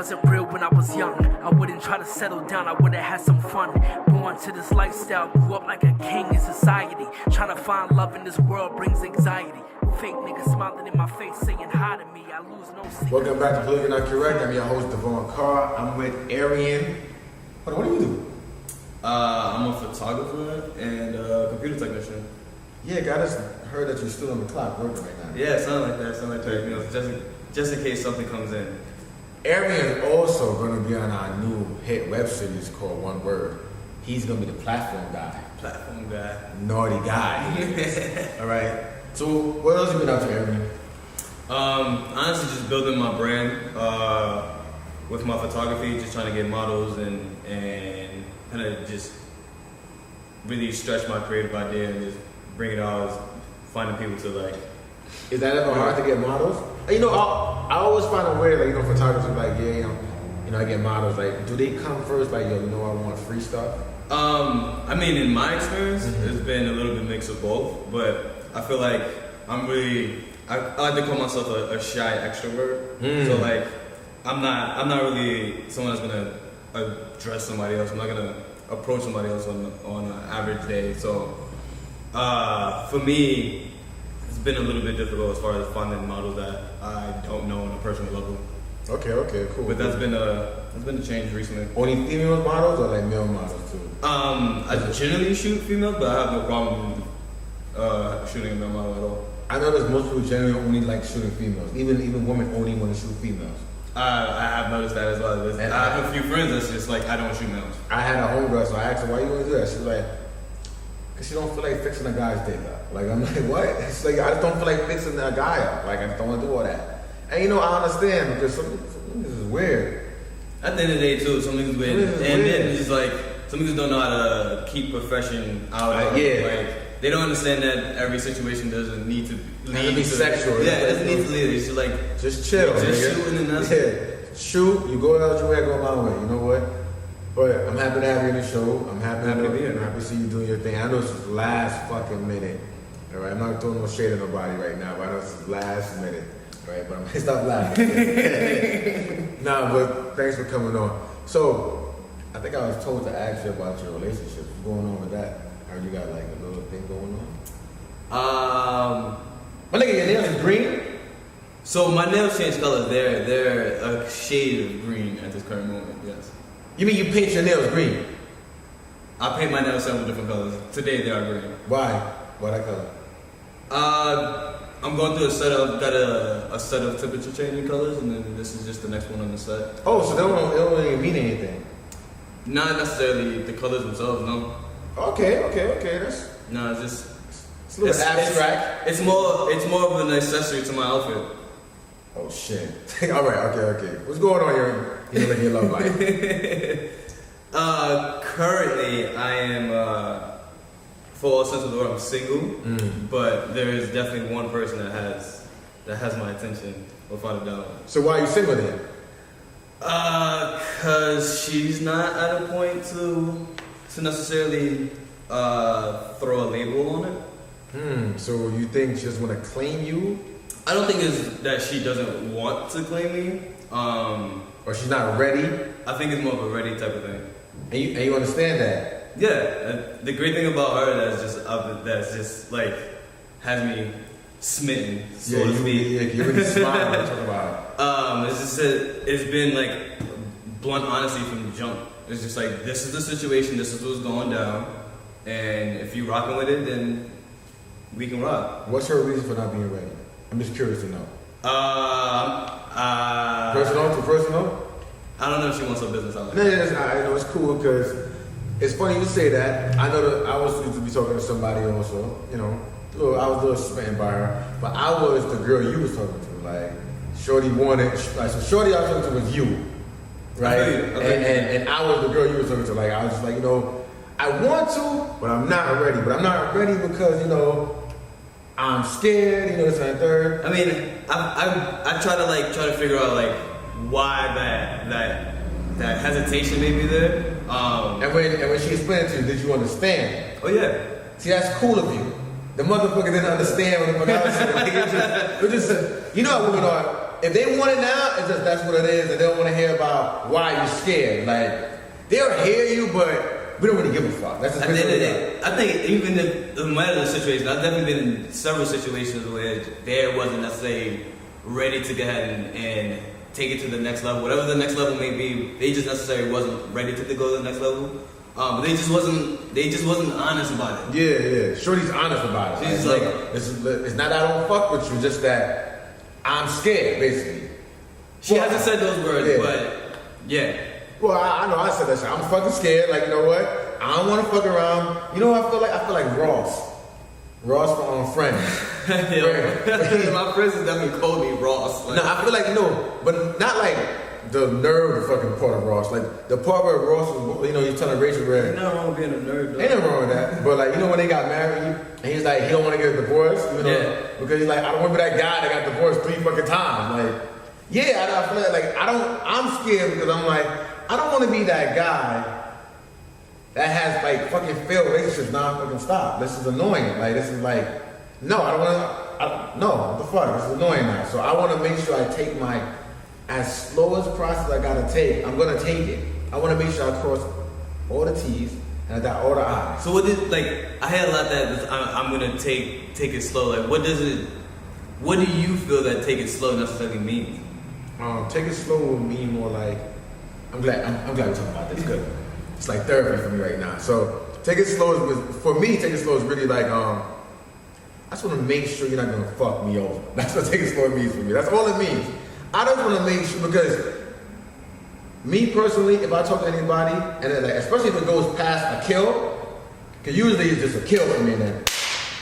wasn't real when I was young. I wouldn't try to settle down, I would've had some fun. Born to this lifestyle, grew up like a king in society. Trying to find love in this world brings anxiety. Fake niggas smiling in my face saying hi to me, I lose no sleep. Welcome back to Politically Not Correct. I'm your host, Devon Carr. I'm with Arian. What do you do? I'm a photographer and a computer technician. Yeah, I just heard that you're still on the clock working right now. Yeah, something like that. You know, just in case something comes in. Arian's also going to be on our new hit web series called One Word. He's going to be the platform guy. Platform guy. Naughty guy. All right. So what else have you been up to, Arian? Honestly, just building my brand with my photography, just trying to get models and kind of just really stretch my creative idea and just bring it out, finding people to like. Is that ever hard to get models? You know, I always find it weird, like, you know, photographers like, yeah, you know, I get models. Like, do they come first, like, yo, you know, I want free stuff? I mean, in my experience, it's been a little bit mix of both, but I feel like I like to call myself a shy extrovert. So like, I'm not really someone that's gonna address somebody else. I'm not gonna approach somebody else on an average day. So for me, it's been a little bit difficult as far as finding models that I don't know on a personal level. Okay, cool. But that's been a change recently. Only female models or like male models too? I generally shoot females, but I have no problem shooting a male model at all. I know there's most people generally only like shooting females. Even women only want to shoot females. I have noticed that as well. And I have a few friends that's just like, I don't shoot males. I had a homegirl, so I asked her, why you want to do that? She was like, because she don't feel like fixing a guy's dick up. Like, I'm like, what? She's like, I just don't feel like fixing a guy up. Like, I just don't want to do all that. And you know, I understand, because some niggas is weird. At the end of the day, too, some niggas weird. And then it's just like, some niggas don't know how to keep profession out. Yeah. Like, they don't understand that every situation doesn't need to lead to sexual. Yeah, it doesn't need to lead. It's just like, just chill. Just shooting and that's it. Shoot, you go out your way, I go my way. You know what? But I'm happy to have you in the show. I'm happy to be here. I'm happy to see you doing your thing. I know this is last fucking minute. All right, I'm not throwing no shade at nobody right now, but I know this is last minute. All right, but I'm gonna stop laughing. Nah, but thanks for coming on. So, I think I was told to ask you about your relationship. What's going on with that? Or you got like a little thing going on? My nigga, your nails is green? So my nails change colors. They're a shade of green at this current moment, yes. You mean you paint your nails green? I paint my nails several different colors. Today they are green. Why? Why that color? I'm going through a set of, got a set of temperature changing colors, and then this is just the next one on the set. Oh, so they don't really mean anything? Not necessarily the colors themselves, no. Okay, that's... No, it's just... It's a little abstract. It's more of an accessory to my outfit. Oh shit. Alright, okay. What's going on here in your love life? Currently, I am, for all sense of the word, I'm single. But there is definitely one person that has my attention, without a doubt. So why are you single then? Cause she's not at a point to necessarily throw a label on it. So you think she just want to claim you? I don't think it's that she doesn't want to claim me. Or she's not ready? I think it's more of a ready type of thing. And you understand that? Yeah. The great thing about her that's just like has me smitten, so to speak. You're really smiling when you talk about it's just it's been like blunt honesty from the jump. It's just like, this is the situation, this is what's going down, and if you rocking with it, then we can rock. What's her reason for not being ready? I'm just curious to know. Personal? I don't know if she wants her business out. No, I know it's cool because it's funny you say that. I know that I was used to be talking to somebody also, you know. I was a little smitten by her, but I was the girl you was talking to. Like, Shorty wanted, like, so Shorty I was talking to was you, right? And I was the girl you was talking to. Like, I was just like, you know, I want to, but I'm not ready. But I'm not ready because, you know, I'm scared, you know, this and that third. I mean, I try to figure out like why that hesitation may be there. And when she explained it to you, did you understand? Oh yeah. See, that's cool of you. The motherfucker didn't understand what the fuck I was saying. Like, it was just, you know how women are. if they want it now, it's just that's what it is, and they don't want to hear about why you're scared. Like, they'll hear you, but we don't really give a fuck. That's just at the end of the day, I think even if no matter the situation, I've definitely been in several situations where there wasn't necessarily ready to go ahead and take it to the next level, whatever the next level may be. They just necessarily wasn't ready to go to the next level. But they just wasn't honest about it. Yeah. Shorty's honest about it. She's like, it's not that I don't fuck with you, just that I'm scared, basically. She hasn't said those words, but yeah. Well, I know I said that shit. I'm fucking scared. Like, you know what? I don't want to fuck around. You know what I feel like? I feel like Ross from Friends. Yeah. My friends has definitely called me Ross. Like, no, I feel like, but not like the nerd fucking part of Ross. Like, the part where Ross was, he's telling Rachel where... Ain't nothing wrong with being a nerd, though. Ain't nothing wrong with that. But, like, when they got married, and he's like, he don't want to get a divorce, because he's like, I don't want to be that guy that got divorced 3 fucking times. Like, yeah, I feel like, I'm scared because I'm like, I don't want to be that guy that has, like, fucking failed relationships non-fucking stop. This is annoying. Like, this is like, no, I don't want to, no, what the fuck? This is annoying now. So I want to make sure I take as slow as process I gotta take, I'm gonna take it. I want to make sure I cross all the T's and I dot all the I's. So I had a lot that I'm gonna take it slow. Like, what do you feel that take it slow necessarily means? Take it slow would mean more like, I'm glad we're talking about this. Good. It's like therapy for me right now. So take it slow is really like I just want to make sure you're not gonna fuck me over. That's what take it slow means for me. That's all it means. I just want to make sure, because me personally, if I talk to anybody and then, like, especially if it goes past a kill, because usually it's just a kill for me and then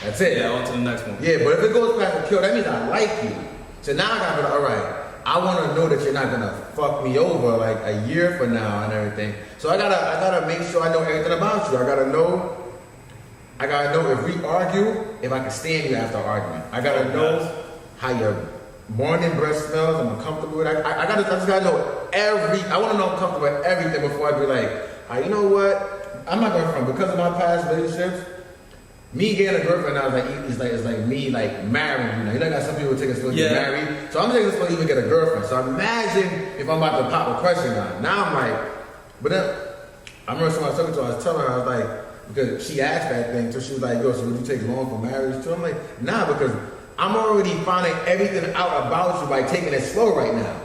that's it. Yeah, on to the next one. Yeah, but if it goes past a kill, that means I like you. So now I gotta be like, all right, I want to know that you're not gonna fuck me over like a year from now and everything. So I gotta make sure I know everything about you. I gotta know if we argue, if I can stand you after argument. I gotta know how your morning breath smells. I'm uncomfortable with it. I just gotta know I want to know I'm comfortable with everything before I be like, you know what? I'm not gonna front because of my past relationships. Me getting a girlfriend now is like me like marrying. You know, got some people take it slow to get married. So I'm taking it slow to even get a girlfriend. So imagine if I'm about to pop a question now. Now I'm like, but then I remember someone I was talking to. I was telling her, I was like, because she asked that thing, so she was like, yo, so would you take long for marriage too? I'm like, nah, because I'm already finding everything out about you by taking it slow right now.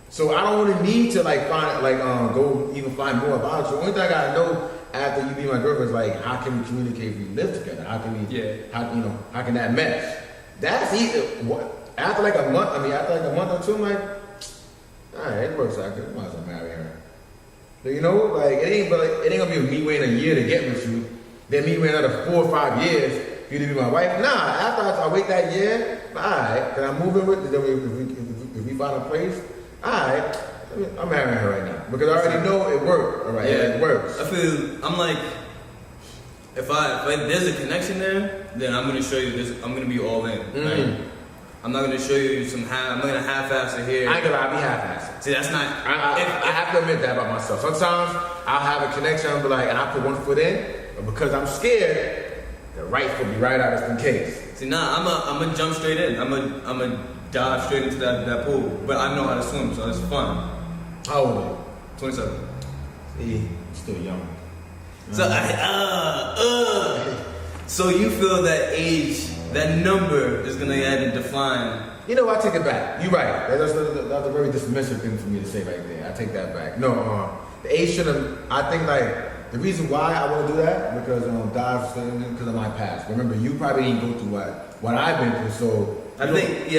So I don't really need to go even find more about you. The only thing I gotta know after you be my girlfriend is like, how can we communicate if we live together? How can we, how can that mesh? That's easy. After like a month or two, I'm like, all right, it works out good. Might as well marry her. You know, like it ain't gonna be me waiting a year to get with you, then me waiting another 4 or 5 years for you to be my wife. Nah, after I wait that year, all right, can I move in with? Then if we find a place, all right. I'm marrying her right now because I already know it worked. All right, it works. I'm like, if there's a connection there, then I'm gonna show you this. I'm gonna be all in. Right? I'm not gonna show you I'm not gonna half-ass it here. I ain't gonna lie, I'll be half-assing. See, that's not. I have to admit that about myself. Sometimes I'll have a connection, I'll be like, and I put one foot in, but because I'm scared, the right foot be right out just in case. See, I'm a jump straight in. I'm a dive straight into that pool, but I know how to swim, so it's fun. How old are you? 27. See, still young. So so you feel that age, that number is gonna add and define. You know, I take it back. You're right. That's a very dismissive thing for me to say right there. I take that back. No, the age shouldn't. I think like the reason why I want to do that because because of my past. Remember, you probably didn't go through what I've been through, so I think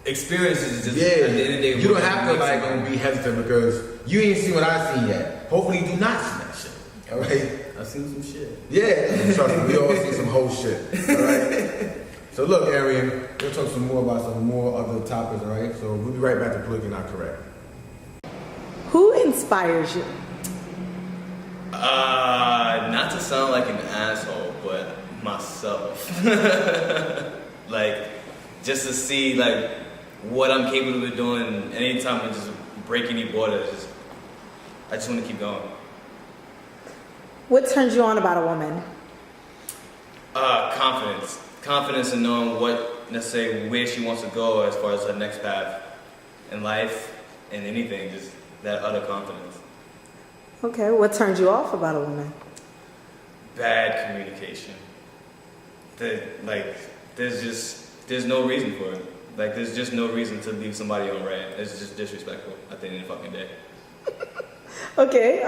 experiences just at the end of the day. You don't have to be hesitant because you ain't seen what I've seen yet. Hopefully, you do not see that shit. All right. I've seen some shit. Yeah, trust me, we all see some whole shit. All right. So look, Arian, we'll talk some more about some more other topics. All right. So we'll be right back to Politically Not Correct. Who inspires you? Not to sound like an asshole, but myself. Like, just to see like what I'm capable of doing anytime I just break any borders. I just want to keep going. What turns you on about a woman? Confidence in knowing what necessarily where she wants to go as far as her next path in life and anything, just that utter confidence. Okay, what turns you off about a woman? Bad communication. There's no reason for it. Like, there's just no reason to leave somebody on red. It's just disrespectful at the end of the fucking day. Okay,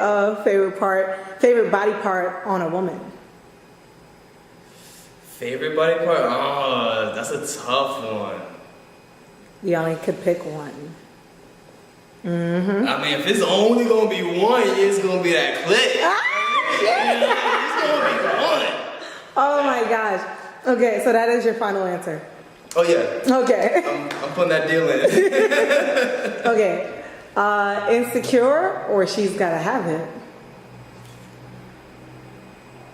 favorite body part on a woman? Favorite body part? Oh, that's a tough one. You only could pick one. I mean, if it's only gonna be one, it's gonna be that clit. It's gonna be one. Oh my gosh. Okay, so that is your final answer. Oh yeah. Okay. I'm putting that deal in. Okay. Insecure or she's gotta have it?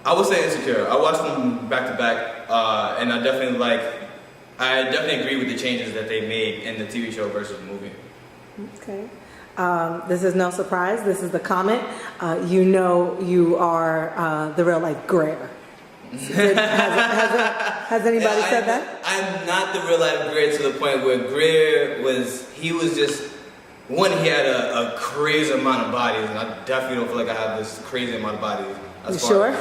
I would say Insecure. I watched them back to back, and I definitely agree with the changes that they made in the TV show versus the movie. Okay. This is no surprise. This is the comment. You know you are the real life Greer. Has anybody said that? I'm not the real life Greer to the point where Greer he was just, one, he had a crazy amount of bodies, and I definitely don't feel like I have this crazy amount of bodies. You sure?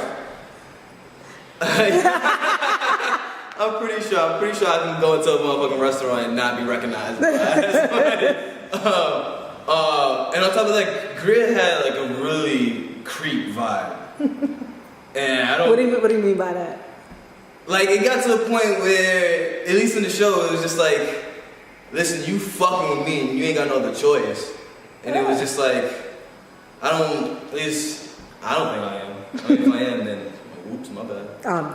I'm pretty sure I can go into a motherfucking restaurant and not be recognized. And on top of that, Greer had like a really creep vibe. And I don't. What do you mean by that? Like, it got to a point where, at least in the show, it was just like, listen, you fucking with me and you ain't got no other choice. And it was just like, I don't think I am. I mean, if I am, then oops, my bad. Dang.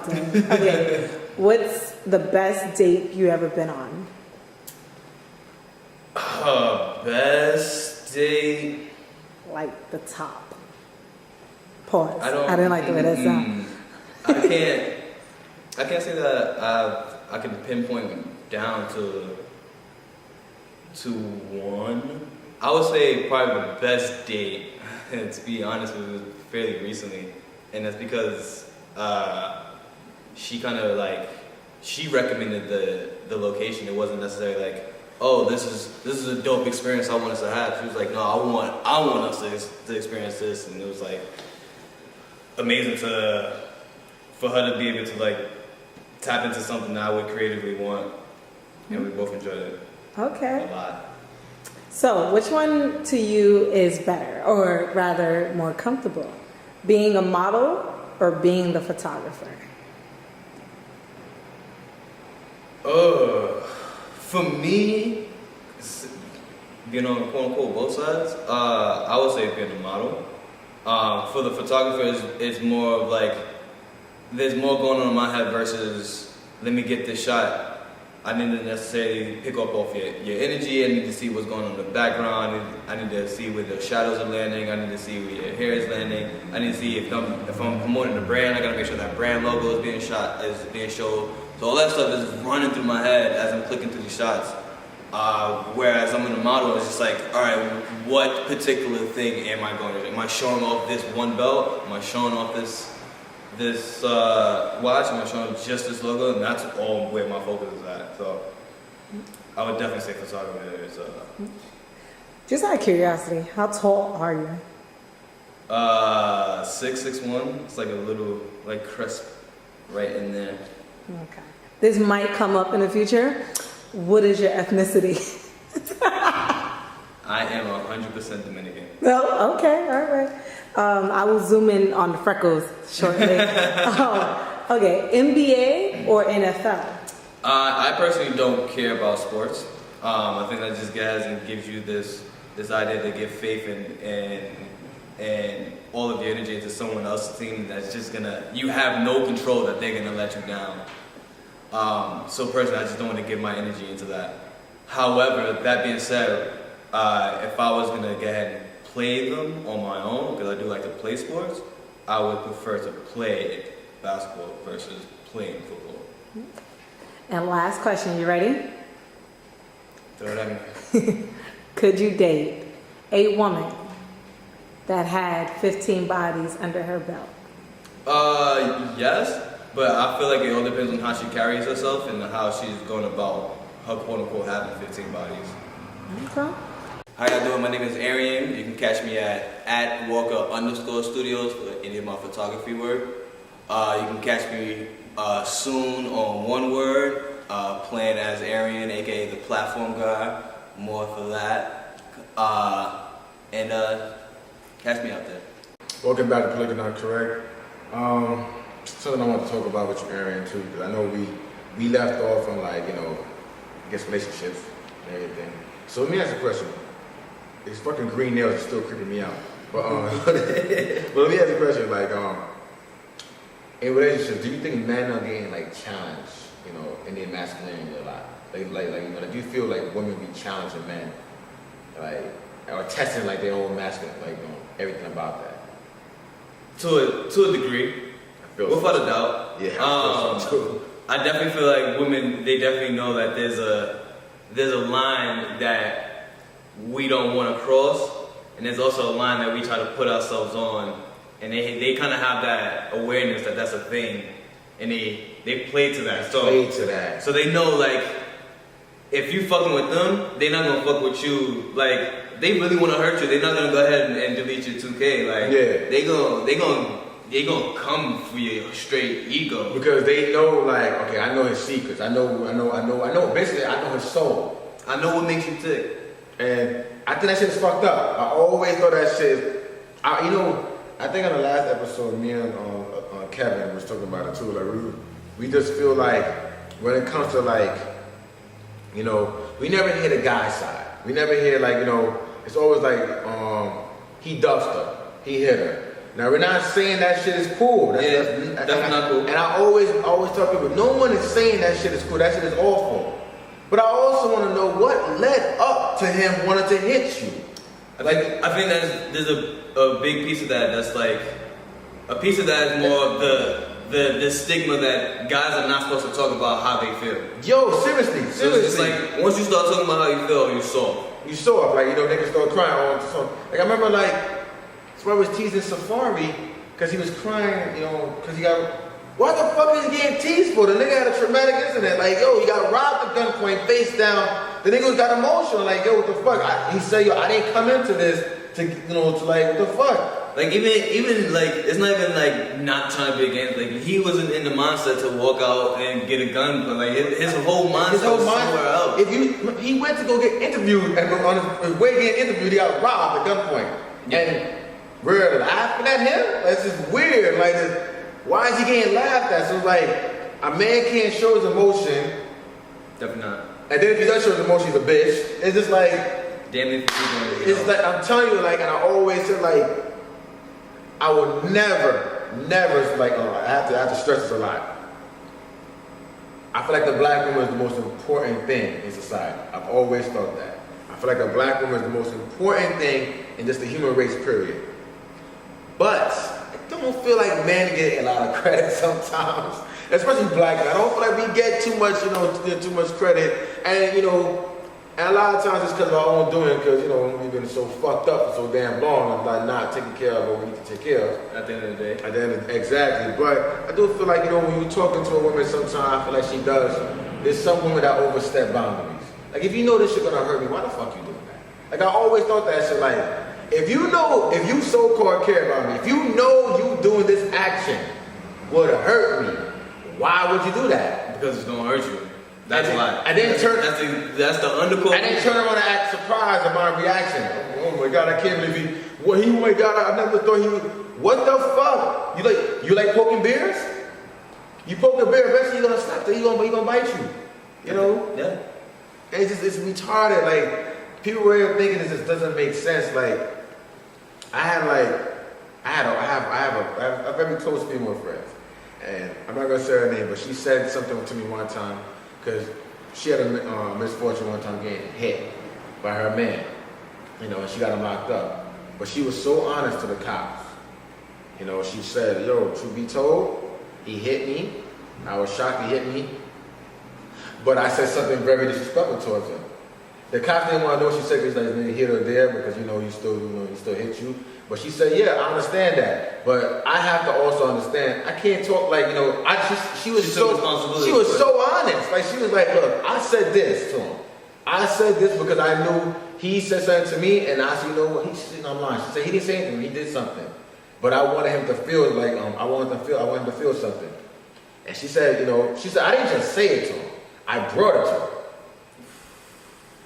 Okay. What's the best date you ever been on? Best date? Like the top. Pause. I didn't like the way that sounded. I can't say that I can pinpoint down to one. I would say probably the best date, to be honest with you, fairly recently. And that's because she kind of like, she recommended the location. It wasn't necessarily like, oh, this is a dope experience I want us to have. She was like, no, I want us to experience this. And it was like amazing for her to be able to like tap into something that I would creatively want. And we both enjoyed it. Okay. A lot. So, which one to you is better, or rather more comfortable? Being a model or being the photographer? For me, being on quote unquote both sides, I would say being a model. For the photographer, it's more of like, there's more going on in my head versus, let me get this shot. I need to necessarily pick up off your energy. I need to see what's going on in the background. I need to see where the shadows are landing. I need to see where your hair is landing. I need to see if I'm promoting the brand, I gotta make sure that brand logo is being showed. So all that stuff is running through my head as I'm clicking through these shots. Whereas I'm in a model, it's just like, all right, what particular thing am I going to do? Am I showing off this one belt? Am I showing off this watch? Am I showing just this logo? And that's all where my focus is at. So I would definitely say photography is. Just out of curiosity, how tall are you? 6'1". It's like a little like crisp right in there. Okay. This might come up in the future. What is your ethnicity? I am 100% Dominican. Oh, okay, all right. I will zoom in on the freckles shortly. Okay, NBA or NFL? I personally don't care about sports. I think that just gives you this idea to give faith and all of your energy into someone else's team that's just you have no control that they're gonna let you down. So personally, I just don't want to give my energy into that. However, that being said, if I was gonna go ahead and play them on my own, because I do like to play sports, I would prefer to play basketball versus playing football. And last question, you ready? Throw it at me. Could you date a woman that had 15 bodies under her belt? Yes. But I feel like it all depends on how she carries herself and how she's going about her quote-unquote having 15 bodies. Okay. How y'all doing? My name is Arian. You can catch me at Walker_Studios for any of my photography work. You can catch me soon on One Word, playing as Arian, aka the platform guy. More for that. And catch me out there. Welcome back to Politically Not Correct. Something I want to talk about with you, Arian, too, because I know we left off on, like, you know, I guess relationships and everything. So let me ask you a question. These fucking green nails are still creeping me out. But but let me ask you a question, like, in relationships, do you think men are getting like challenged, you know, in their masculinity a lot? Like, you know, do you feel like women be challenging men, like, or testing like their own masculine, like, you know, everything about that? To a degree, without a doubt. Yeah, I feel so too. I definitely feel like women, they definitely know that there's a line that we don't want to cross, and there's also a line that we try to put ourselves on, and they kind of have that awareness that that's a thing, and they play to that. So they know, like, if you fucking with them, they're not gonna fuck with you. Like, they really want to hurt you. They're not gonna go ahead and delete your 2K. Like, yeah, they gonna come for your straight ego, because they know, like, okay, I know his secrets. I know. Basically, I know his soul. I know what makes you tick. And I think that shit is fucked up. I always thought that shit. You know, I think on the last episode, me and Kevin was talking about it too. Like, we just feel like when it comes to, like, you know, we never hear the guy's side. We never hear, like, you know, it's always like he duffed her, he hit her. Now, we're not saying that shit is cool. That's not cool. And I always tell people, no one is saying that shit is cool. That shit is awful. But I also want to know what led up to him wanting to hit you. I think there's a big piece of that. That's like a piece of that is more of the stigma that guys are not supposed to talk about how they feel. Yo, seriously. So it's just like, once you start talking about how you feel, you soft. You soft, like, you know, niggas start crying all the time. Like, I remember, like, I was teasing Safari because he was crying, you know, because he got. What the fuck is he getting teased for? The nigga had a traumatic incident. Like, yo, he got robbed at gunpoint, face down. The nigga got emotional. Like, yo, what the fuck? He said, yo, I didn't come into this to, you know, to, like, what the fuck? Like, even like, it's not even like not trying to be against. Like, he wasn't in the mindset to walk out and get a gun, but like his whole mindset was somewhere else. He went to go get interviewed, and on his way getting interviewed, he got robbed at gunpoint. Yeah. And we're laughing at him. That's just weird. Like, why is he getting laughed at? So it's like, a man can't show his emotion. Definitely not. And then if he does show his emotion, he's a bitch. It's just like, damn it. it's like, I'm telling you, like, and I always say, like, I would never, like, I have to stress this a lot. I feel like the black woman is the most important thing in society. I've always thought that. I feel like a black woman is the most important thing in just the human race, period. But I don't feel like men get a lot of credit sometimes, especially black men. I don't feel like we get too much, you know, too much credit. And, you know, and a lot of times it's because of our own doing, because, you know, we've been so fucked up for so damn long and like not taking care of what we need to take care of. At the end of the day. Exactly. But I do feel like, you know, when you're talking to a woman sometimes, I feel like she does. There's some women that overstep boundaries. Like, if you know this shit gonna hurt me, why the fuck you doing that? Like, I always thought that shit, like, if you so-called care about me, if you know you doing this action would hurt me, why would you do that? Because it's gonna hurt you. That's why. I didn't turn. That's the undercoat. I didn't turn around and act surprised at my reaction. Oh my god, I can't believe he. What he? Oh my god, I never thought he. What the fuck? You like poking bears? You poke a bear, eventually you're gonna stop. He gonna bite you. You know? Yeah. It's retarded. Like, people were thinking this just doesn't make sense. Like, I have a very close female friend, and I'm not gonna say her name, but she said something to me one time because she had a misfortune one time getting hit by her man, you know, and she got him locked up. But she was so honest to the cops. You know, she said, "Yo, truth be told, he hit me. I was shocked he hit me, but I said something very disrespectful towards him." The cops didn't want to know what she said because like maybe hit or there because he still hit you. But she said, yeah, I understand that, but I have to also understand. I can't talk like she was so honest. Like she was like, look, I said this to him. I said this because I knew he said something to me, and I said, you know what? I'm lying. She said he didn't say anything. He did something, but I wanted him to feel like I wanted him to feel something. And she said, I didn't just say it to him. I brought it to her.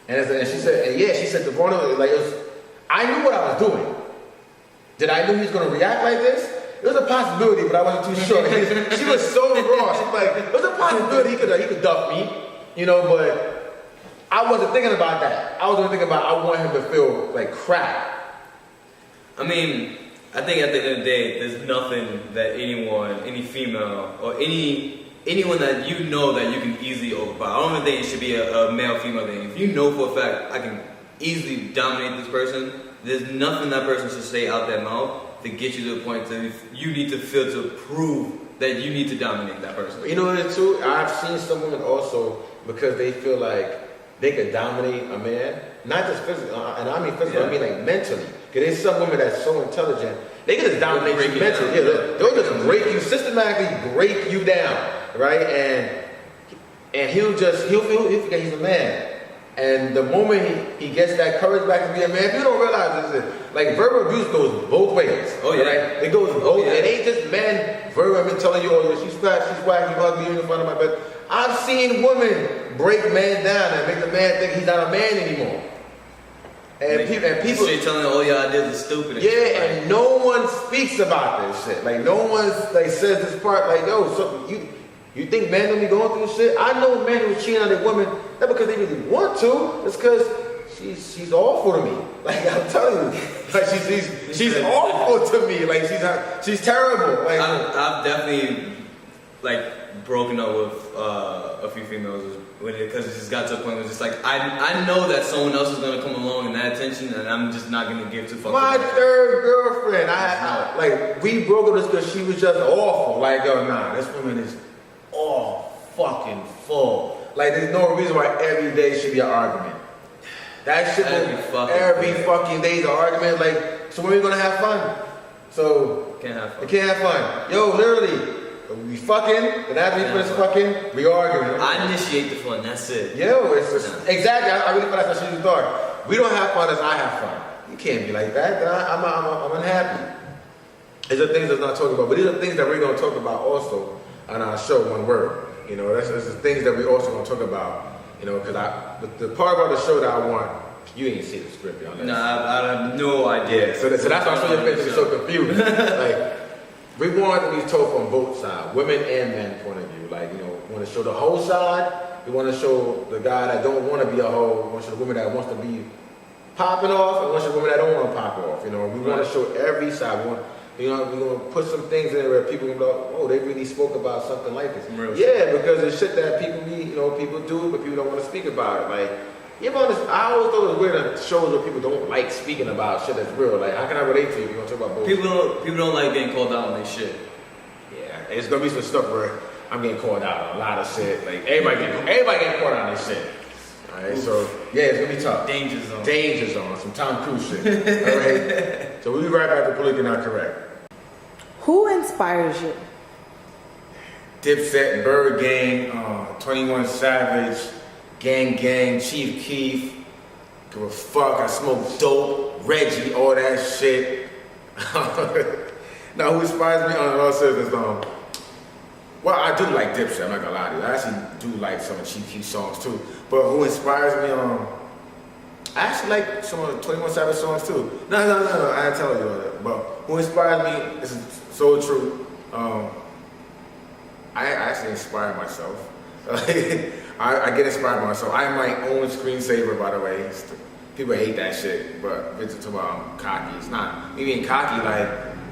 And she said the vulnerability, I knew what I was doing. Did I know he was going to react like this? It was a possibility, but I wasn't too sure. She was so raw. She's like, it was a possibility he could duck me, but I wasn't thinking about that. I wasn't thinking about I want him to feel like crap. I mean, I think at the end of the day, there's nothing that any female, or anyone that you know that you can easily overpower. I don't even think it should be a male-female thing. If you know for a fact I can easily dominate this person, there's nothing that person should say out their mouth to get you to the point that you need to feel to prove that you need to dominate that person. You know what, too? I've seen some women also, because they feel like they could dominate a man, not just physically, and I mean physically, I mean like mentally. Because there's some women that's so intelligent, they can just dominate you mentally. Yeah, they'll just systematically break you down, right? And he'll forget he's a man. And the moment he gets that courage back to be a man, people don't realize this. Like verbal abuse goes both ways. Oh yeah, right? It goes both. Yeah. It ain't just men verbally telling you, oh, she's fat, she's whack, you ugly, you're in front of my bed. I've seen women break men down and make the man think he's not a man anymore. And people telling them, oh yeah, I did the stupid. Yeah, and no one speaks about this shit. Like no one says this part. Like you think men don't be going through shit? I know men who cheating on their women not because they really want to. It's because she's awful to me. Like I'm telling you, like she's awful to me. Like she's terrible. Like I've definitely broken up with a few females because it just got to a point where it's just like I know that someone else is gonna come along and that attention, and I'm just not gonna give two fucks. My third girlfriend, we broke up just because she was just awful. Like nah, this woman is all fucking full. Like there's no reason why every day should be an argument. That shit every fucking day is an argument. Like, so when are we gonna have fun? So can't have fun. We can't have fun. Yo, literally, we fucking, and after we finish fucking, we arguing. I initiate the fun. That's it. Yo, it's just exactly. I really feel like that's what you thought. We don't have fun as I have fun. You can't be like that. Then I'm unhappy. These are things that's not talked about, but these are things that we're gonna talk about also on our show. One word. That's the things that we also gonna talk about. Because the part about the show that I want, you ain't see the script, y'all. No, I have no idea. Yeah, so that's why I'm so confused. Like, we want to be told from both sides, women and men point of view. Like, we want to show the whole side. We want to show the guy that don't want to be a hoe. We want to show the woman that wants to be popping off, and we want to show the woman that don't want to pop off. We want to show every side. We're going to put some things in there where people can go, oh, they really spoke about something like this. Yeah, because it's shit that people people do, but people don't want to speak about it. Like, I always thought it was weird that shows where people don't like speaking about shit that's real. Like, how can I relate to you if you want to talk about bullshit? People don't like getting called out on their shit. Yeah, it's going to be some stuff where I'm getting called out on a lot of shit. Like, everybody getting called out on this shit. Alright, so yeah, it's gonna be tough. Danger zone, some Tom Cruise shit. Alright, so we'll be right back to Politically Not Correct. Who inspires you? Dipset, Bird Gang, 21 Savage, Gang, Chief Keef, give a fuck, I smoke dope, Reggie, all that shit. Now, who inspires me on all seriousness? Well, I do like Dipset, I'm not gonna lie to you. I actually do like some of Chief Keef songs too. But who inspires me? I actually like some of the 21 Savage songs too. No, I ain't telling you all that. But who inspires me, this is so true. I actually inspire myself. I get inspired by myself. I'm my own screensaver, by the way. People hate that shit, but it's talking about I'm cocky. It's not me being cocky.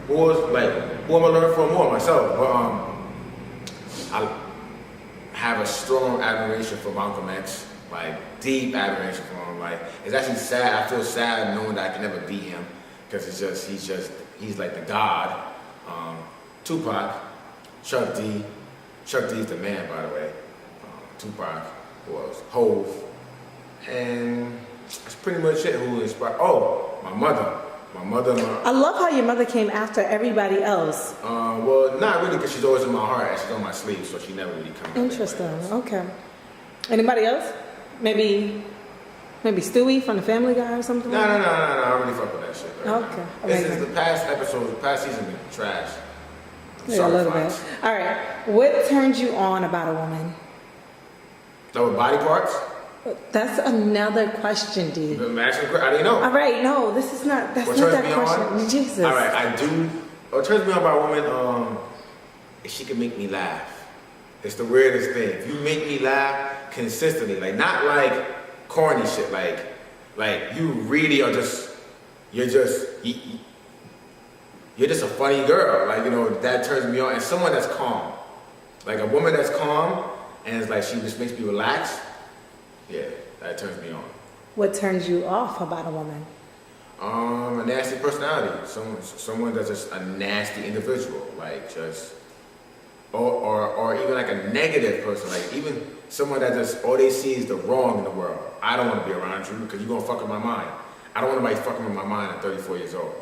Who am I learning from more? Myself. But I have a strong admiration for Malcolm X. Deep admiration for him. It's actually sad. I feel sad knowing that I can never beat him because he's like the god. Tupac, Chuck D. Chuck D's the man, by the way. Tupac was Hove, And that's pretty much it. Who inspired? Oh, my mother. I love how your mother came after everybody else. Well, not really, because she's always in my heart and she's on my sleeve, so she never really comes. Interesting. Okay. Anybody else? Maybe Stewie from the Family Guy or something? No. I don't really fuck with that shit. Right Okay. now. This is the past episodes, the past season been trash. Yeah, a little bit. All right. What turns you on about a woman? No, with body parts? That's another question, D. I didn't know. All right, no, this is not. That's What not turns that me question. on? Jesus. All right, I do. What turns me on about a woman, if she can make me laugh. It's the weirdest thing. If you make me laugh consistently, like not like corny shit, like you really are just, you're just a funny girl. Like, you know, that turns me on. And someone that's calm, like a woman that's calm, and it's like she just makes me relax. Yeah, that turns me on. What turns you off about a woman? A nasty personality. Someone that's just a nasty individual, like just, or even like a negative person, like even someone that just all they see is the wrong in the world. I don't want to be around you because you're gonna fuck with my mind. I don't want nobody fucking with my mind at 34 years old.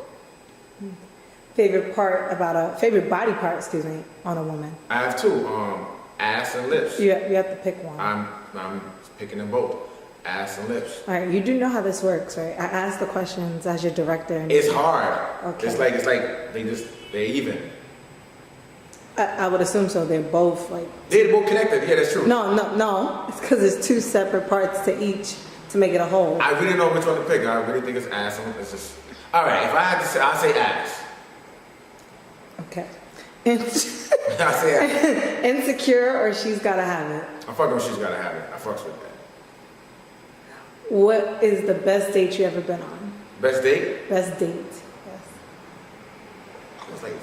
Favorite body part, excuse me, on a woman? I have two, ass and lips. You have to pick one. I'm picking them both, ass and lips. All right, you do know how this works, right? I ask the questions as your director. And It's hard. Okay. It's like they even. I would assume so. They're both like. They're both connected. Yeah, that's true. No. It's because it's two separate parts to each to make it a whole. I really know which one to pick. I really think it's ass. It's just. All right. If I had to say, I'll say ass. Okay. I say ass. Insecure or she's gotta have it. I'm fucking with she's gotta have it. I fucks with that. What is the best date you ever been on? Best date? Best date. Yes. It was like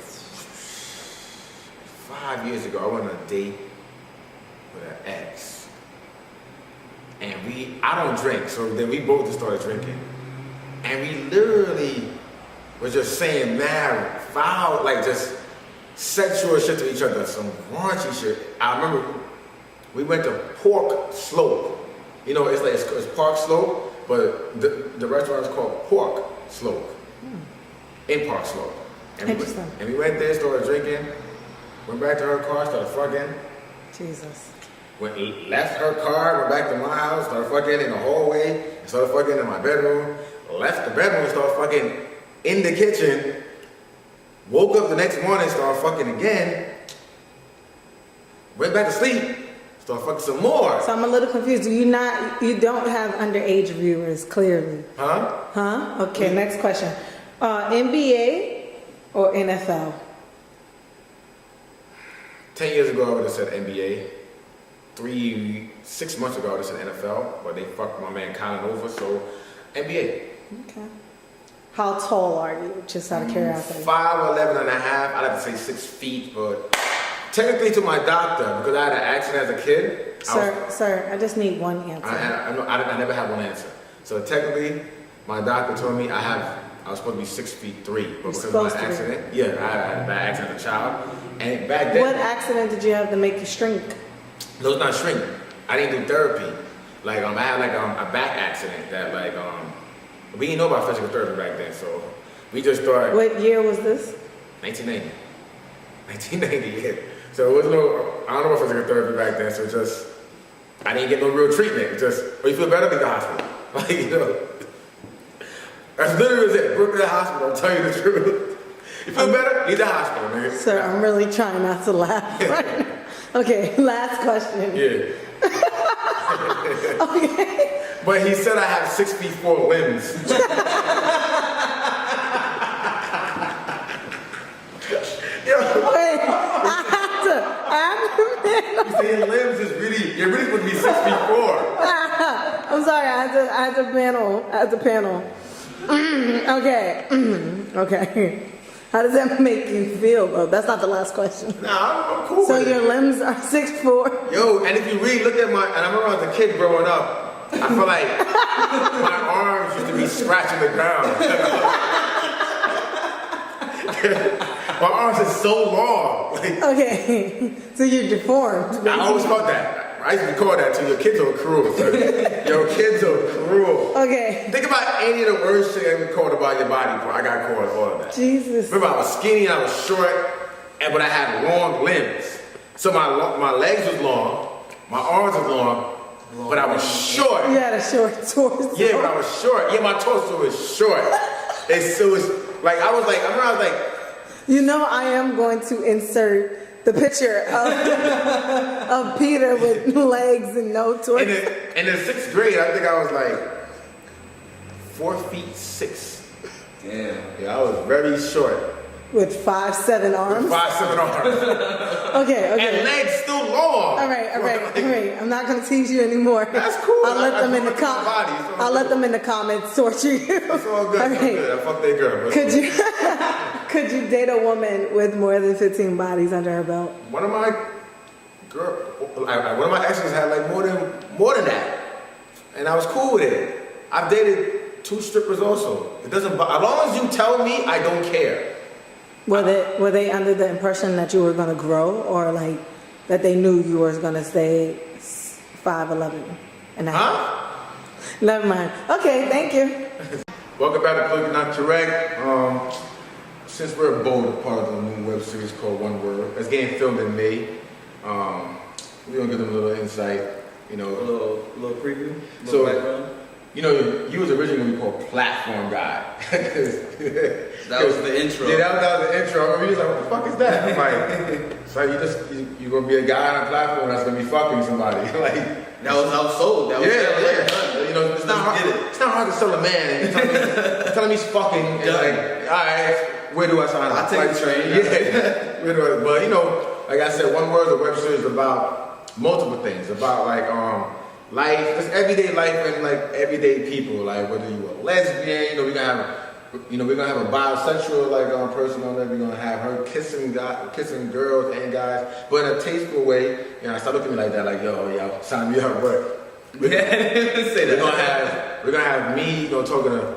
5 years ago. I went on a date with an ex, and I don't drink, so then we both just started drinking, and we literally was just saying mad foul, like just sexual shit to each other, some raunchy shit. I remember we went to Pork Slope. You know, it's like it's Park Slope, but the restaurant is called Pork Slope in Park Slope. And we went there, started drinking, went back to her car, started fucking. Jesus. Left her car, went back to my house, started fucking in the hallway, started fucking in my bedroom, left the bedroom, started fucking in the kitchen, woke up the next morning, started fucking again, went back to sleep, started fucking some more. So I'm a little confused. You don't have underage viewers, clearly. Huh? Okay, next question. NBA or NFL? 10 years ago, I would have said NBA. 6 months ago, I would have said NFL, but they fucked my man Colin over, so NBA. Okay. How tall are you, just out of curiosity? 5'11" and a half. I'd have to say 6 feet, but technically to my doctor, because I had an accident as a kid. Sir, I just need one answer. I never had one answer. So technically, my doctor told me I was supposed to be 6'3", but because of my accident, I had a bad accident as a child. And back then, what accident did you have to make you shrink? No, it's not shrink. I didn't do therapy. Like I had like a back accident that we didn't know about physical therapy back then, so we just thought. What year was this? 1990. 1990, yeah. So it was I don't know about physical therapy back then, so just I didn't get no real treatment. Just, you feel better? Leave the hospital. Like, you know. That's literally it. Brooklyn Hospital, I'm telling you the truth. You feel better? Leave the hospital, nigga. Sir, I'm really trying not to laugh right now. Okay, last question. Yeah. Okay. But he said I have 6'4" limbs. Wait, I have to You say your limbs is you're really supposed to be 6'4". I'm sorry, I had to panel. Okay. Okay. How does that make you feel, though? That's not the last question. Nah, I'm cool So with your it. limbs are 6'4". Yo, and if you really look at and I remember as a kid growing up, I feel like my arms used to be scratching the ground. My arms are so long. Like, Okay. So you're deformed. I always felt that. I used to be called that too. Your kids are cruel, sir. Your kids are cruel. Okay. Think about any of the worst shit ever called about your body before. I got called all of that. Jesus. Remember, I was skinny, I was short, but I had long limbs. So my legs was long, my arms was long, but I was short. You had a short torso. Yeah, but I was short. Yeah, my torso was short. It was like, I remember I was like, you know, I am going to insert the picture of Peter with legs and no torso. in the 6th grade, I think I was like 4'6". Damn. Yeah, I was very short. With 5'7" arms. 5'7" arms. Okay. And legs still long. All right. I'm not gonna tease you anymore. That's cool. I'll let them in the I'll let them in the comments torture you. It's all good. All It's all right. good. I fucked that girl. Could you date a woman with more than 15 bodies under her belt? One of my exes had like more than that, and I was cool with it. I've dated 2 strippers also. It doesn't. As long as you tell me, I don't care. Were they under the impression that you were gonna grow, or like that they knew you were gonna stay 5'11" and a half? Huh? Never mind. Okay, thank you. Welcome back to Politically Not Correct. Since we're both a part of the new web series called One Word, it's getting filmed in May. We're gonna give them a little insight, A little preview. So, Background. You was originally called Platform Guy. That was the intro. Yeah, that was the intro. I remember you was like, what the fuck is that? I'm like, so you're gonna be a guy on a platform that's gonna be fucking somebody. Like, That was sold. That was yeah. It's not hard to sell a man. You're telling me he's fucking. And like, all right, where do I sign up? I take the train. Yeah. But like I said, One Word is a web series about multiple things. About like life, just everyday life and like everyday people. Like whether you a lesbian, we're gonna have a bisexual like person on there. We're gonna have her kissing girls and guys, but in a tasteful way. Stop looking at me like that, like yo, sign me up. But we're gonna have me, talking to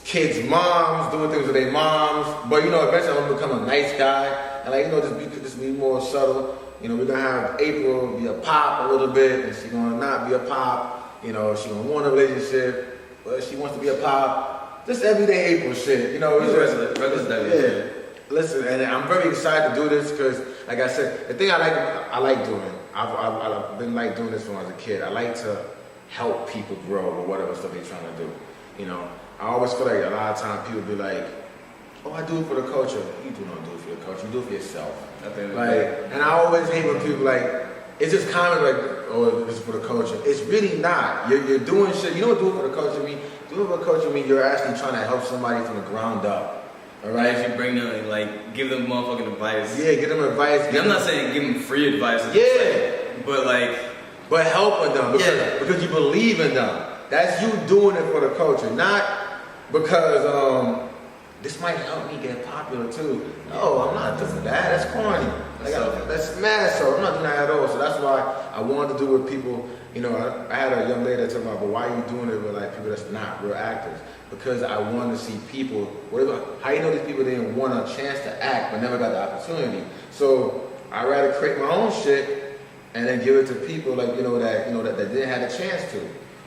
kids' moms, doing things with their moms. But eventually I'm gonna become a nice guy and like just be more subtle. We're gonna have April be a pop a little bit, and she's gonna not be a pop. She gonna want a relationship, but she wants to be a pop. Just everyday April shit. Regular. Listen, and I'm very excited to do this because, like I said, the thing I like doing. I've been like doing this when I was a kid. I like to help people grow with whatever stuff they're trying to do. I always feel like a lot of times people be like, "Oh, I do it for the culture." You do not do it for the culture. You do it for yourself. And I always hate when people like, it's just kind of like, "Oh, this is for the culture." It's really not. You're doing shit. You don't do it for the culture. Do it for the culture mean you're actually trying to help somebody from the ground up. All right, if you bring them and like give them motherfucking advice. Yeah, give them advice. I'm not saying give them free advice. But helping them because you believe in them. That's you doing it for the culture, not because this might help me get popular too. No, I'm not doing that. That's corny. That's mad. So I'm not doing that at all. So that's why I wanted to do it with people. I had a young lady that told me, "But why are you doing it with like people that's not real actors?" Because I want to see people. How you know these people didn't want a chance to act but never got the opportunity? So I rather create my own shit and then give it to people like that didn't have a chance to.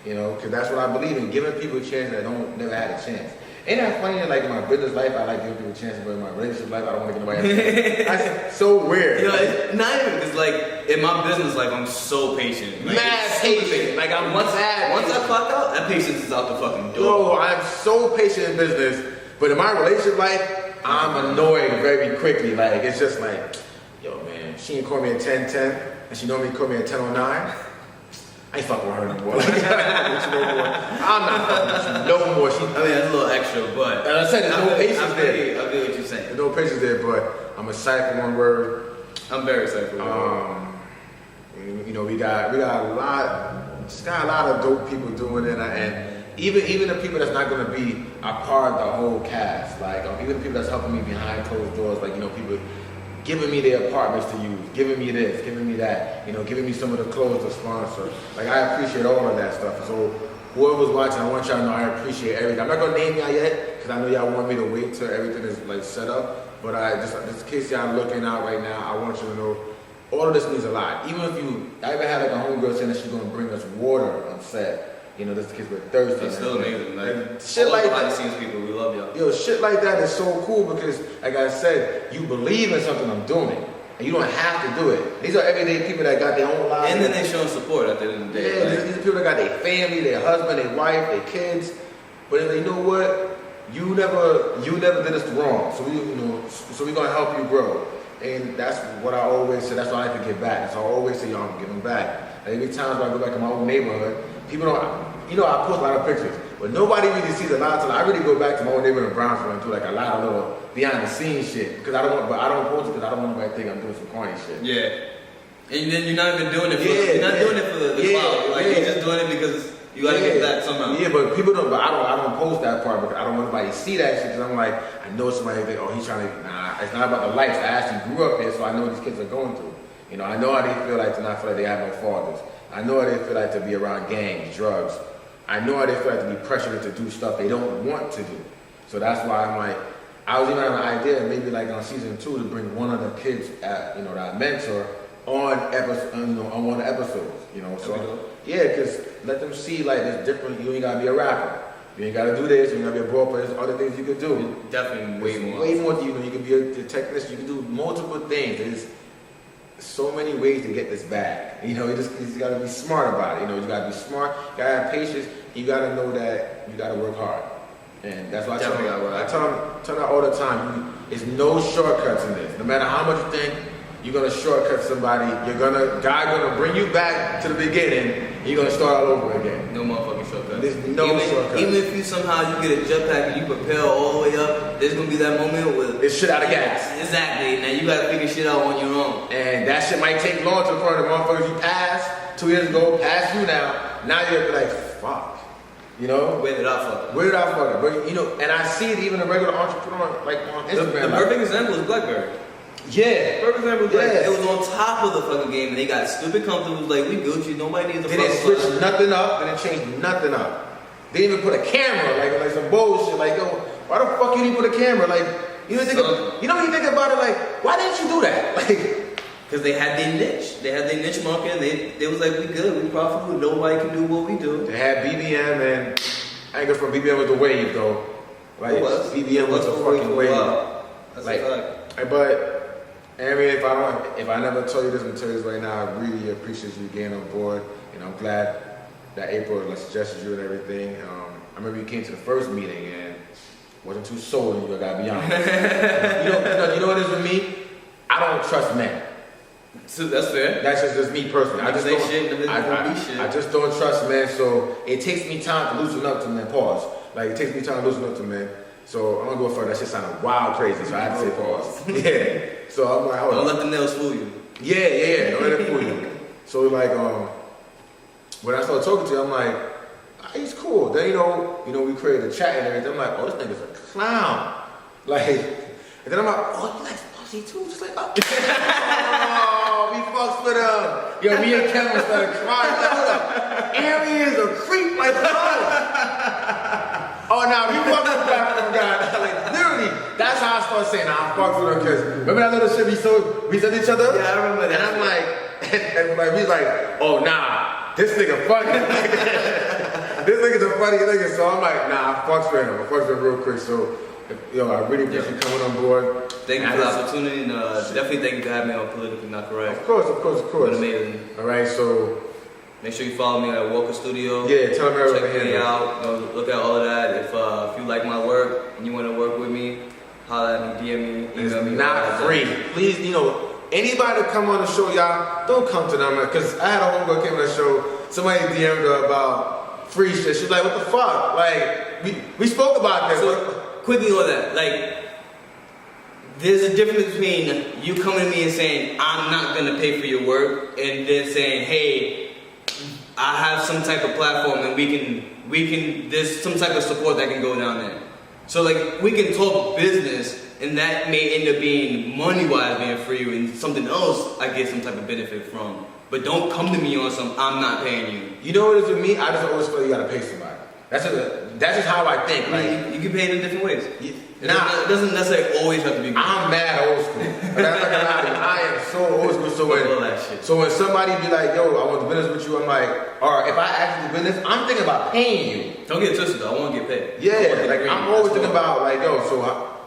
Because that's what I believe in, giving people a chance that never had a chance. Ain't that funny? Like in my business life, I like giving people a chance, but in my relationship life, I don't want to give nobody a chance. That's so weird. It's not even because like in my business life, I'm so patient. Like, mad patient. Like I'm once I clock out, that patience is out the fucking door. No, I'm so patient in business, but in my relationship life, I'm annoyed very quickly. Like it's just like, yo man, she ain't call me at 10:10, and she normally call me at 10:09. I ain't fucking with her no more. I'm not fucking with you no more. That's a little extra, but and I said there's no patience there. I get what you're saying. There's no patience there, but I'm excited for One Word. I'm very excited for One Word. We got a lot of dope people doing it, and even the people that's not gonna be a part of the whole cast, like even the people that's helping me behind closed doors, like people giving me their apartments to use, giving me this, giving me that, giving me some of the clothes to sponsor. Like I appreciate all of that stuff. So whoever's watching, I want y'all to know I appreciate everything. I'm not gonna name y'all yet because I know y'all want me to wait till everything is like set up. But just in case y'all looking out right now, I want you to know all of this means a lot. Even if I even had like a homegirl saying that she's gonna bring us water on set. You know, this kids were thirsty. That's still amazing. Like, shit like behind that. the scenes people, we love y'all. Yo, shit like that is so cool because, like I said, you believe in something I'm doing. And you don't have to do it. These are everyday people that got their own lives. And then they show support at the end of the day. Yeah, like, these are people that got their family, their husband, their wife, their kids. But you know what? You never did us wrong. So we're gonna help you grow. And that's what I always say. That's why I like to give back. That's why I always say, y'all, I'm giving back. Like, every time I go back to my old neighborhood, people don't. You know, I post a lot of pictures, but nobody really sees a lot of time. I really go back to my old neighborhood in Brownsville and do like a lot of little behind the scenes shit because I don't post it because I don't want nobody to think I'm doing some corny shit. Yeah, and then you're not even doing it for the clout. Like you're just doing it because you gotta get that somehow. Yeah, but people don't. But I don't post that part because I don't want anybody to see that shit because I'm like, I know somebody think, oh, he's trying to. Nah, it's not about the life. I actually grew up here, so I know what these kids are going through. You know, I know how they feel like to not feel like they have no fathers. I know how they feel like to be around gangs, drugs. I know how they feel like to be pressured to do stuff they don't want to do. So that's why I'm like, I was even having an idea, maybe like on season 2, to bring one of the kids that I mentor on on one of the episodes. You know, so yeah, because let them see like it's different. You ain't gotta be a rapper. You ain't gotta do this. You ain't gotta be a ball player. There's other things you could do. It's definitely way more. Way more. You can be a technician. You can do multiple things. There's so many ways to get this bag. You just gotta be smart about it. You gotta be smart. You gotta have patience. You gotta know that you gotta work hard. And that's why I tell them all the time. There's no shortcuts in this. No matter how much you think you're gonna shortcut somebody, God gonna bring you back to the beginning. And you're gonna start all over again. No motherfucking shortcuts. There's no shortcuts. Even if you somehow get a jetpack and you propel all the way up, there's gonna be that moment where it's shit out of gas. Exactly. Now you gotta figure shit out on your own. And that shit might take long to the point of the motherfuckers you passed 2 years ago, past you now. Now you're like, fuck. Where did I fuck up? But and I see it even a regular entrepreneur like on Instagram. The perfect example is BlackBerry. Yeah. Perfect example is it was on top of the fucking game and they got stupid comfortable. It was like, we Gucci, nobody needs a They didn't switch nothing up, they didn't change nothing up. They didn't even put a camera, like some bullshit. Like, yo, why the fuck you didn't put a camera? Like, when you think about it, like, why didn't you do that? Like, because they had their niche. They had their niche market and they was like, we good, we profitable, nobody can do what we do. They had BBM and I ain't from BBM was the wave though. Like BBM was the fucking wave. That's a fact. But I mean, if I never told you this, I'm gonna tell you this right now. I really appreciate you getting on board, and I'm glad that April suggested you and everything. I remember you came to the first meeting and wasn't too sold. You gotta be honest. you know what it is with me? I don't trust men. So that's fair. That's just me personally. I just don't trust men. So it takes me time to loosen up to men. Pause. Like it takes me time to loosen up to men. So I'm gonna go further. That shit sounded wild crazy. So I had to say pause. Yeah. So I'm like, hold on. Don't let the nails fool you. Yeah. Don't let it fool you. So like, when I started talking to you, I'm like, he's cool. Then we created a chat and everything. I'm like, oh, this nigga's a clown. Like, and then I'm like, oh, you like Aussie too? Just like, oh, we fucks with him. Yo, me and Kevin started crying. Like, hold up, Aaron is a creep. Like, oh, now we fuck with that guy. Like, literally, that's how I started saying, I fucks with him. Because remember that little shit we said each other? Yeah, I remember that. And I'm like, and like, he's like, oh, nah, this nigga funny. This nigga's a funny nigga. So I'm like, nah, I fucks with him. I fucks with him real quick. So, I really appreciate you coming on board. Thank you for the opportunity, and definitely thank you for having me on Politically Not Correct. Of course. It's amazing. All right, so make sure you follow me at Walker Studio. Yeah, tell them everything. Check me out. Look at all of that. If you like my work and you want to work with me, holler at me, DM me, email me. It's not free. Please, anybody that come on the show, y'all, don't come to them. Because I had a homegirl came on the show. Somebody DM'd her about free shit. She's like, what the fuck? Like, we spoke about this. So, quickly on that, there's a difference between you coming to me and saying, I'm not going to pay for your work, and then saying, hey, I have some type of platform and we can, there's some type of support that can go down there. So we can talk business, and that may end up being money-wise being for you, and something else I get some type of benefit from. But don't come to me on some, I'm not paying you. You know what it is with me? I just always feel you got to pay somebody. That's just how I think. You can pay it in different ways. It doesn't necessarily always have to be good. I'm mad old school. But that's like a lot of you. I am so old school. So when somebody be like, yo, I want to do business with you, I'm like, or if I ask you to do business, I'm thinking about paying you. Don't get twisted though. I want to get paid. Yeah, like I'm always thinking about like, yo, so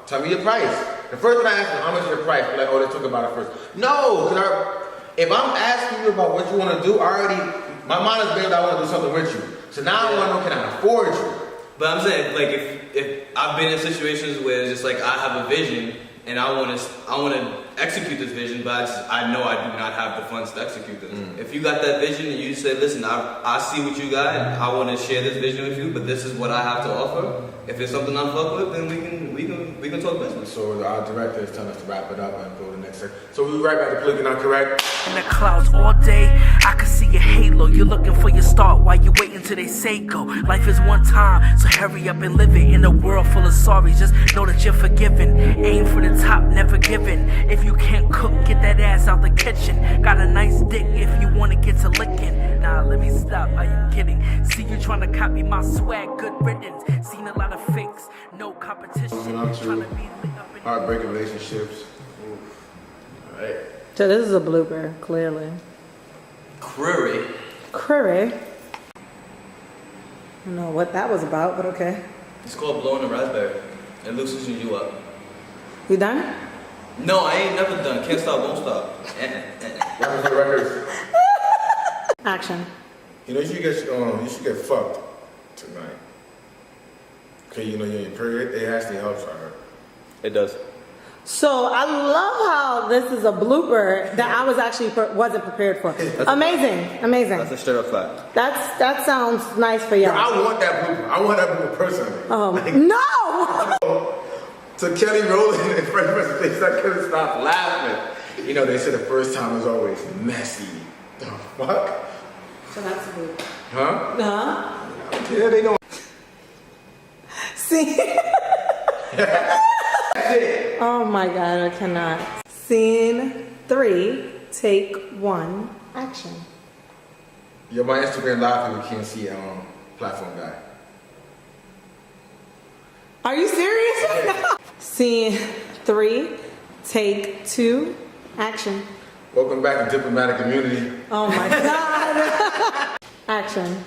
tell me your price. The first one I ask them, how much is your price? They're like, oh, let's talk about it first. No, because if I'm asking you about what you want to do, my mind is made that I want to do something with you. So now I want to know, can I afford you? But I'm saying, like, if I've been in situations where it's just like I have a vision and I want to execute this vision, but I know I do not have the funds to execute this. If you got that vision and you say, listen, I see what you got, I want to share this vision with you, but this is what I have to offer. If it's something I'm fuck with, then we can talk business. So our director is telling us to wrap it up and go to the next section. So we'll be right back to Politically Not Correct. In the clouds all day, I can see your halo. You're looking for your start while you're waiting till they say go. Life is one time, so hurry up and live it. In a world full of sorries, just know that you're forgiven. Aim for the top, never given. If you can't cook, get that ass out the kitchen. Got a nice dick if you wanna get to licking. Nah, let me stop, are you kidding? See you trying to copy my swag, good riddance. Seen a lot of fakes, no competition. Tryna be lit up in Heartbreaking relationships. All right. So this is a blooper, clearly. Query. Curry. I don't know what that was about, but okay. It's called blowing a raspberry. It loosens you up. You done? No, I ain't never done. Can't stop, won't stop. Rapping for the records. Action. You know, you should get fucked tonight. Okay, you know, you're in your period. It actually helps, I heard. It does. So I love how this is a blooper that I was actually wasn't prepared for. Amazing. That's a straight up fact. That sounds nice for y'all. I want that blooper. I want that blooper personally. No! So Kelly Rowland and Fresh Prince, I couldn't stop laughing. You know, they said the first time is always messy. The fuck? So that's a blooper. Huh? Huh? Yeah, they know. See? Oh my god, I cannot. Scene 3, take 1, action. Yo, my Instagram live, you can't see platform guy. Are you serious right now? Scene 3, take 2, action. Welcome back to Diplomatic Community. Oh my god. Action.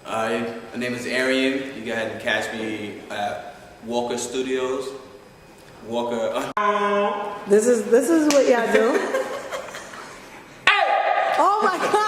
My name is Arian. You go ahead and catch me at Walker Studios. Walker. This is what y'all do. Oh my god.